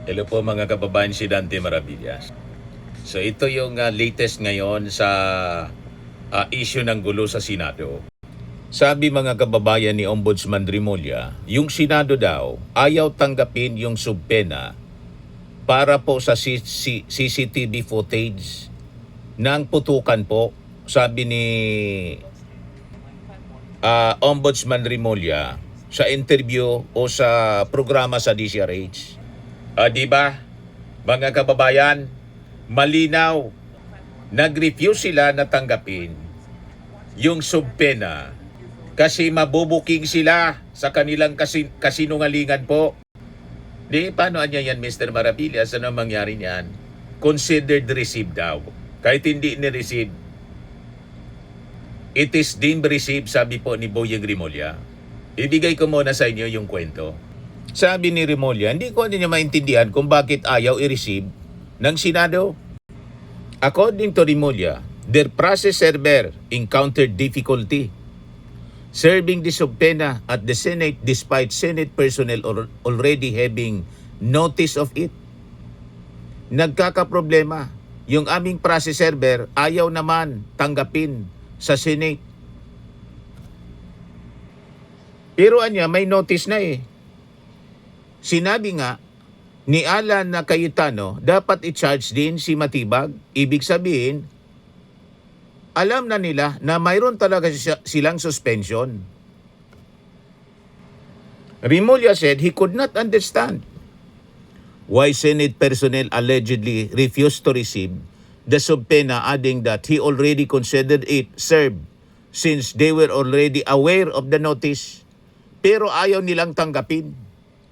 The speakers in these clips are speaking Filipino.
Hello po mga kababayan, si Dante Maravillas. So ito yung latest ngayon sa issue ng gulo sa Senado. Sabi mga kababayan ni Ombudsman Remulla, yung Senado daw ayaw tanggapin yung subpena para po sa CCTV footage ng putukan po. Sabi ni Ombudsman Remulla sa interview o sa programa sa DCRH. Di ba, mga kababayan, malinaw, nag-refuse sila na tanggapin yung subpena kasi mabubuking sila sa kanilang kasinungalingan po. Di, paano anya yan, Mr. Maravillas? Ano mangyari niyan? Considered received daw. Kahit hindi ni-receive, it is deemed received, sabi po ni Boyeng Remulla. Ibigay ko muna sa inyo yung kwento. Sabi ni Remulla, hindi ko niya maintindihan kung bakit ayaw i-receive ng Senado. According to Remulla, their process server encountered difficulty serving the subpoena at the Senate despite Senate personnel already having notice of it. Nagkakaproblema. Yung aming process server ayaw naman tanggapin sa Senate. Pero anya, may notice na eh. Sinabi nga ni Alan na Cayetano, dapat i-charge din si Matibag. Ibig sabihin, alam na nila na mayroon talaga silang suspension. Remulla said he could not understand why Senate personnel allegedly refused to receive the subpoena, adding that he already considered it served since they were already aware of the notice. Pero ayaw nilang tanggapin.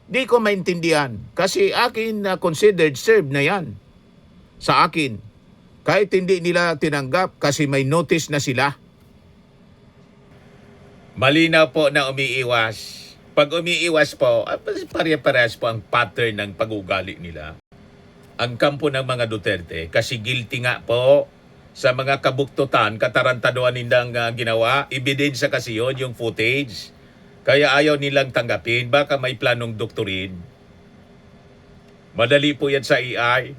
Di ko maintindihan kasi akin na considered served na yan sa akin. Kahit hindi nila tinanggap kasi may notice na sila. Malinaw po na umiiwas. Pag umiiwas po, pare-parehas po ang pattern ng pag-ugali nila. Ang kampo ng mga Duterte kasi guilty nga po sa mga kabuktutan, katarantaduan nilang ginawa. Ebidensya kasi yun, yung footage. Kaya ayaw nilang tanggapin, baka may planong doktorin. Madali po yan sa AI.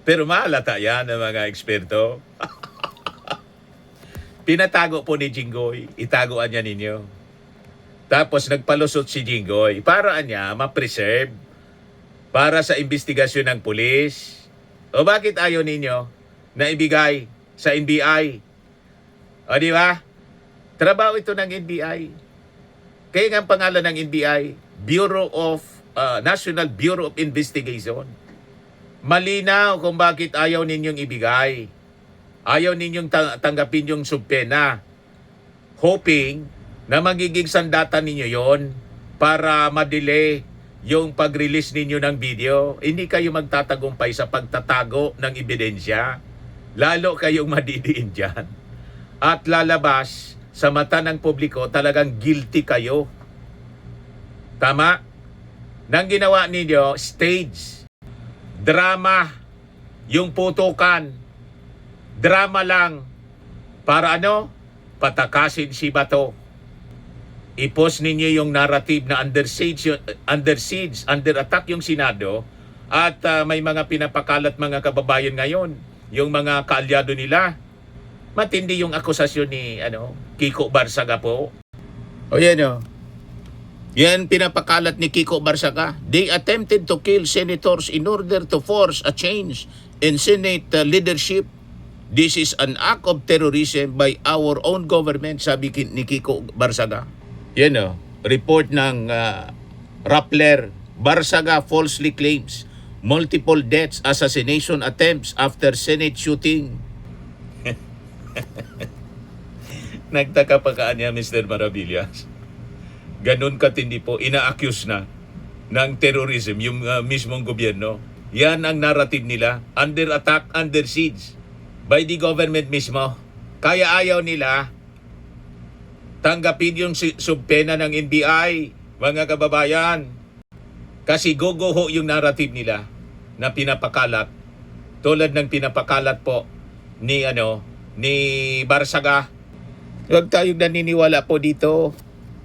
Pero maalata yan ng mga eksperto. Pinatago po ni Jinggoy. Itagoan niya ninyo. Tapos nagpalusot si Jinggoy. Para niya ma-preserve. Para sa investigasyon ng pulis. O bakit ayaw ninyo na ibigay sa NBI? O di ba? Trabaho ito ng NBI. Kaya nga ang pangalan ng NBI, National Bureau of Investigation. Malinaw kung bakit ayaw ninyong ibigay. Ayaw ninyong tanggapin yung subpena. Hoping na magiging sandatan ninyo yon para ma-delay yung pag-release ninyo ng video. Hindi kayo magtatagumpay sa pagtatago ng ebidensya. Lalo kayong madidiin dyan. At lalabas sa mata ng publiko, talagang guilty kayo. Tama? Nang ginawa ninyo, stage. Drama. Yung putukan. Drama lang. Para ano? Patakasin si Bato. I-post ninyo yung narrative na under siege, under attack yung Senado. At may mga pinapakalat mga kababayan ngayon. Yung mga kaalyado nila. Matindi yung akusasyon ni Kiko Barsaga po. O yan o. Yan pinapakalat ni Kiko Barsaga. They attempted to kill senators in order to force a change in Senate leadership. This is an act of terrorism by our own government, sabi ni Kiko Barsaga. Yan o. Report ng Rappler. Barsaga falsely claims multiple deaths, assassination attempts after Senate shooting. Nagtaka pa niya, Mr. Maravillas. Ganun katindi po, ina-accuse na ng terrorism yung mismong gobyerno. Yan ang narrative nila. Under attack, under siege by the government mismo. Kaya ayaw nila tanggapin yung subpena ng NBI, mga kababayan. Kasi gogoho yung narrative nila na pinapakalat. Tulad ng pinapakalat po ni Barsaga. Huwag tayong naniniwala po dito.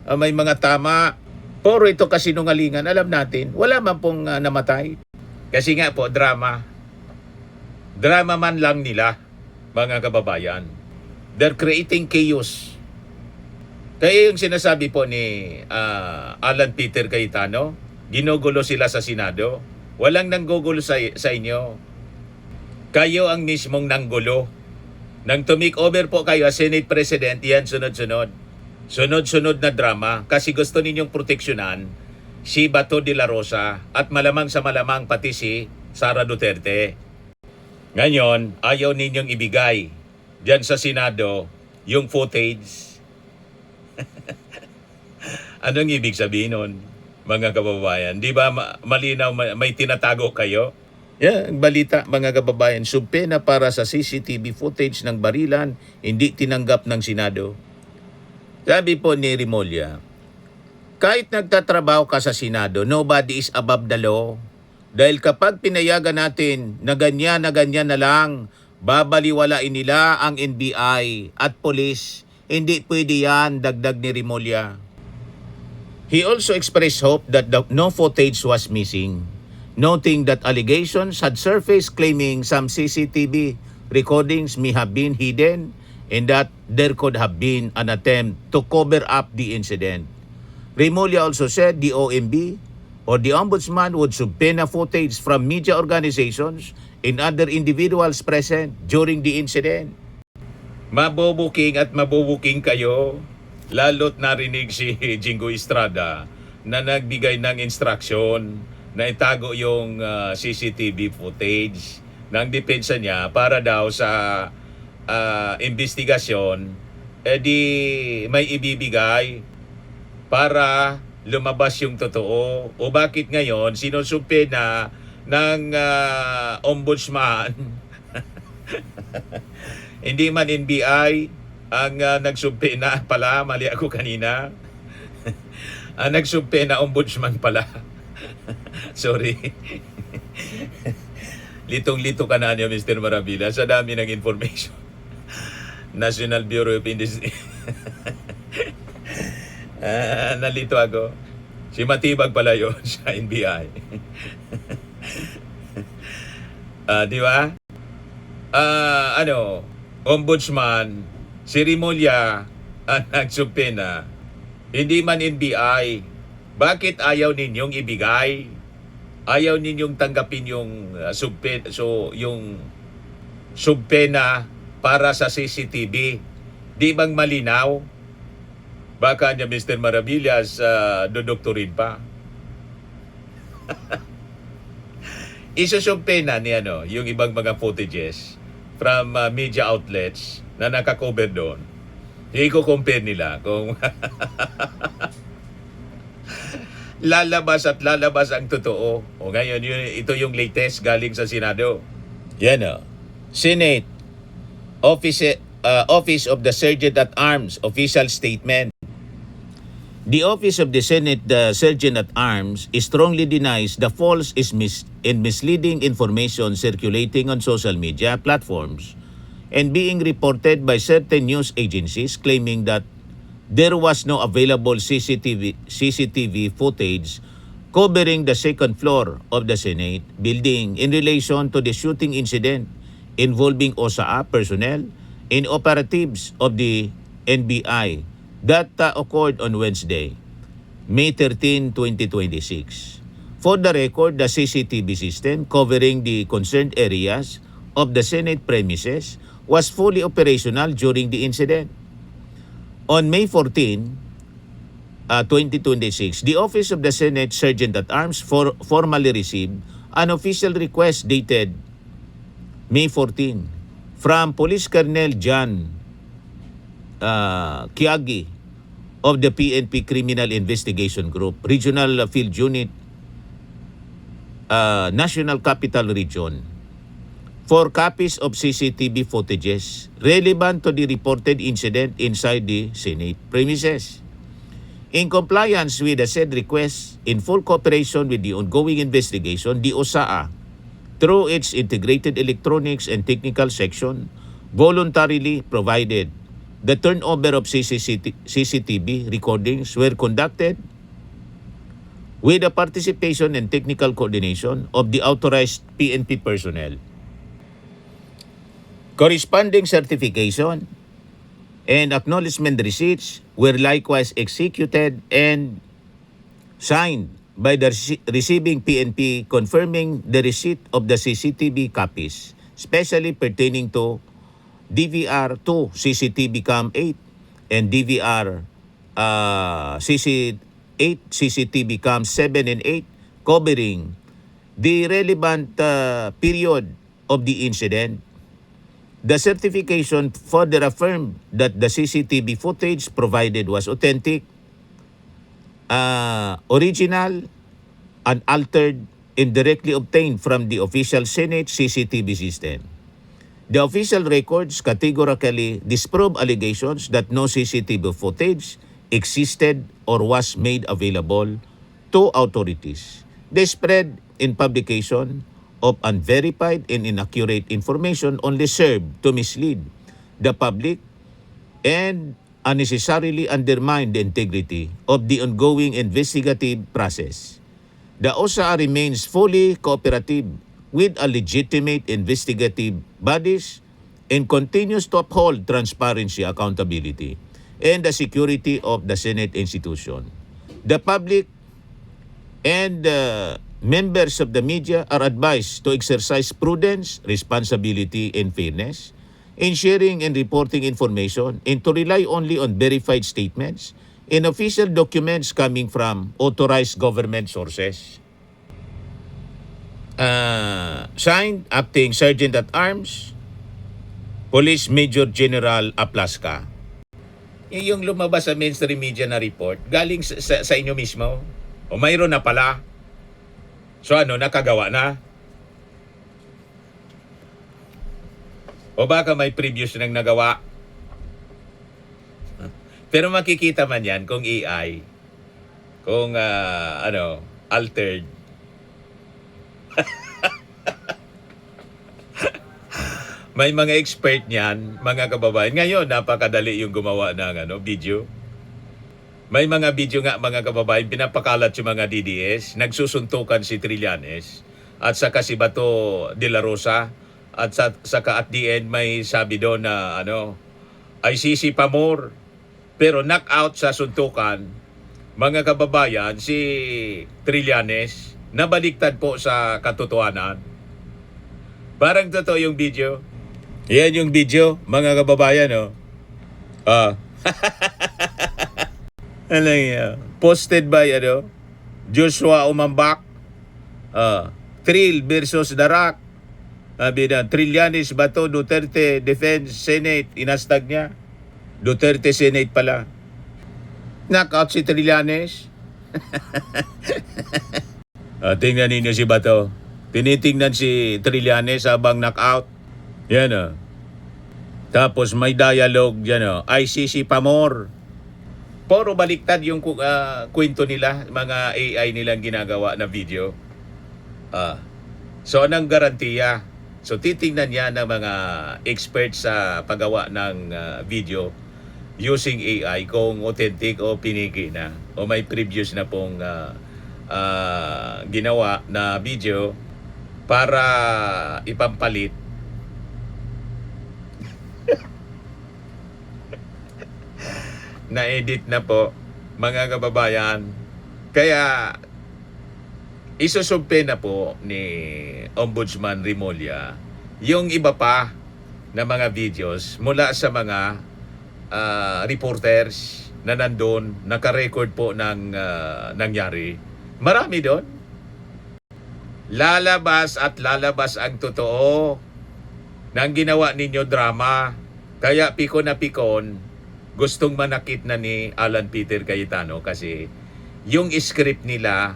May mga tama. Puro ito kasinungalingan. Alam natin, wala man pong namatay. Kasi nga po, drama. Drama man lang nila, mga kababayan. They're creating chaos. Kaya yung sinasabi po ni Alan Peter Cayetano, ginugulo sila sa Senado. Walang nanggugulo sa inyo. Kayo ang mismong nanggulo. Nang tumik over po kayo as Senate President, yan sunod-sunod. Sunod-sunod na drama kasi gusto ninyong proteksyonan si Bato de la Rosa at malamang sa malamang pati si Sara Duterte. Ngayon, ayaw ninyong ibigay diyan sa Senado yung footage. Anong ibig sabihin nun, mga kababayan? Di ba malinaw may tinatago kayo? Ang balita, mga kababayan, subpena para sa CCTV footage ng barilan hindi tinanggap ng Senado. Sabi po ni Remulla, kahit nagtatrabaho ka sa Senado, nobody is above the law. Dahil kapag pinayagan natin na ganyan na lang, babaliwalain nila ang NBI at police. Hindi pwede yan, dagdag ni Remulla. He also expressed hope that no footage was missing, noting that allegations had surfaced claiming some CCTV recordings may have been hidden and that there could have been an attempt to cover up the incident. Remulla also said the OMB or the Ombudsman would subpoena footage from media organizations and other individuals present during the incident. Mabubuking at mabubuking kayo, lalo't narinig si Jingo Estrada na nagbigay ng instruction na itago yung CCTV footage ng depensa niya para daw sa investigasyon, di may ibibigay para lumabas yung totoo. O bakit ngayon sinusumpe na ng ombudsman hindi man NBI ang nagsumpe na pala, mali ako kanina. Ang nagsumpe na ombudsman pala. Sorry. Litong-lito ka na niyo, Mr. Marabila, sa dami ng information. National Bureau of Industry. Nalito ako. Si Matibag pala yun sa NBI. Di ba? Ombudsman, si Remulla ang nagsumpiena. Hindi man NBI. Bakit ayaw ninyong ibigay? Ayaw ninyong tanggapin yung subpena para sa CCTV. Di bang malinaw? Baka niya Mr. Maravillas dodoktorin pa. Isusubpena ni yung ibang mga footages from media outlets na nakakover doon. I-compare nila kung lalabas ang totoo. O ngayon, ito yung latest galing sa Senado. Yan Senate Office of the Sergeant at Arms official statement. The Office of the Senate Sergeant at Arms strongly denies the false and misleading information circulating on social media platforms and being reported by certain news agencies claiming that there was no available CCTV footage covering the second floor of the Senate building in relation to the shooting incident involving OSAA personnel and operatives of the NBI that occurred on Wednesday, May 13, 2026. For the record, the CCTV system covering the concerned areas of the Senate premises was fully operational during the incident. On May 14, 2026, the Office of the Senate Sergeant at Arms formally received an official request dated May 14 from Police Colonel John Kiagi of the PNP Criminal Investigation Group, Regional Field Unit, National Capital Region, for copies of CCTV footages relevant to the reported incident inside the Senate premises. In compliance with the said request, in full cooperation with the ongoing investigation, the OSAA, through its Integrated Electronics and Technical Section, voluntarily provided the turnover of CCTV recordings were conducted with the participation and technical coordination of the authorized PNP personnel. Corresponding certification and acknowledgement receipts were likewise executed and signed by the receiving PNP confirming the receipt of the CCTV copies, especially pertaining to DVR2 CCTV Cam 8 and DVR CC8 CCTV Cam 7 and 8 covering the relevant period of the incident. The certification further affirmed that the CCTV footage provided was authentic, original, unaltered, and directly obtained from the official Senate CCTV system. The official records categorically disprove allegations that no CCTV footage existed or was made available to authorities. The spread in publication of unverified and inaccurate information only served to mislead the public and unnecessarily undermine the integrity of the ongoing investigative process. The OSA remains fully cooperative with a legitimate investigative bodies and continues to uphold transparency, accountability, and the security of the Senate institution. The public and members of the media are advised to exercise prudence, responsibility, and fairness in sharing and reporting information and to rely only on verified statements and official documents coming from authorized government sources. Signed, Acting Sergeant at Arms, Police Major General Aplaska. Yung lumabas sa mainstream media na report, galing sa inyo mismo? O mayroon na pala? So nakagawa na? O baka may previous nang nagawa? Pero makikita man yan kung AI, kung altered. May mga expert niyan, mga kababayan. Ngayon, napakadali yung gumawa ng video. May mga video nga, mga kababayan, pinapakalat yung mga DDS, nagsusuntukan si Trillanes, at saka si Bato de la Rosa, at saka at the end may sabi doon na ICC pa more. Pero knockout sa suntukan, mga kababayan, si Trillanes, nabaliktad po sa katotohanan. Parang totoo yung video. Yan yung video, mga kababayan, posted by Joshua Umambak. Trill versus Darak. Sabi na, Trillanes, Bato, Duterte, Defense, Senate, inastag niya. Duterte, Senate pala. Knockout si Trillanes. Tingnan ninyo si Bato. Tinitingnan si Trillanes habang knockout. Yan Tapos may dialogue yan ICC pa more. Puro baliktad yung kwento nila, mga AI nilang ginagawa na video. So anong garantiya? So titingnan yan ng mga experts sa paggawa ng video using AI kung authentic o piniki na o may previous na pong ginawa na video para ipampalit. Na-edit na po, mga kababayan. Kaya isusumpe na po ni Ombudsman Remulla yung iba pa na mga videos mula sa mga reporters na nandun, naka-record po ng nangyari. Marami doon. Lalabas at lalabas ang totoo ng ginawa ninyo drama. Kaya pikon na pikon, gustong manakit na ni Alan Peter Cayetano kasi yung script nila,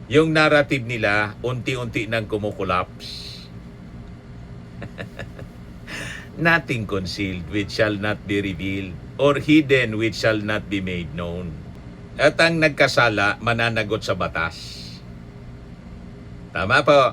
yung narrative nila, unti-unti nang kumukulaps. Nothing concealed which shall not be revealed, or hidden which shall not be made known. At ang nagkasala, mananagot sa batas. Tama po.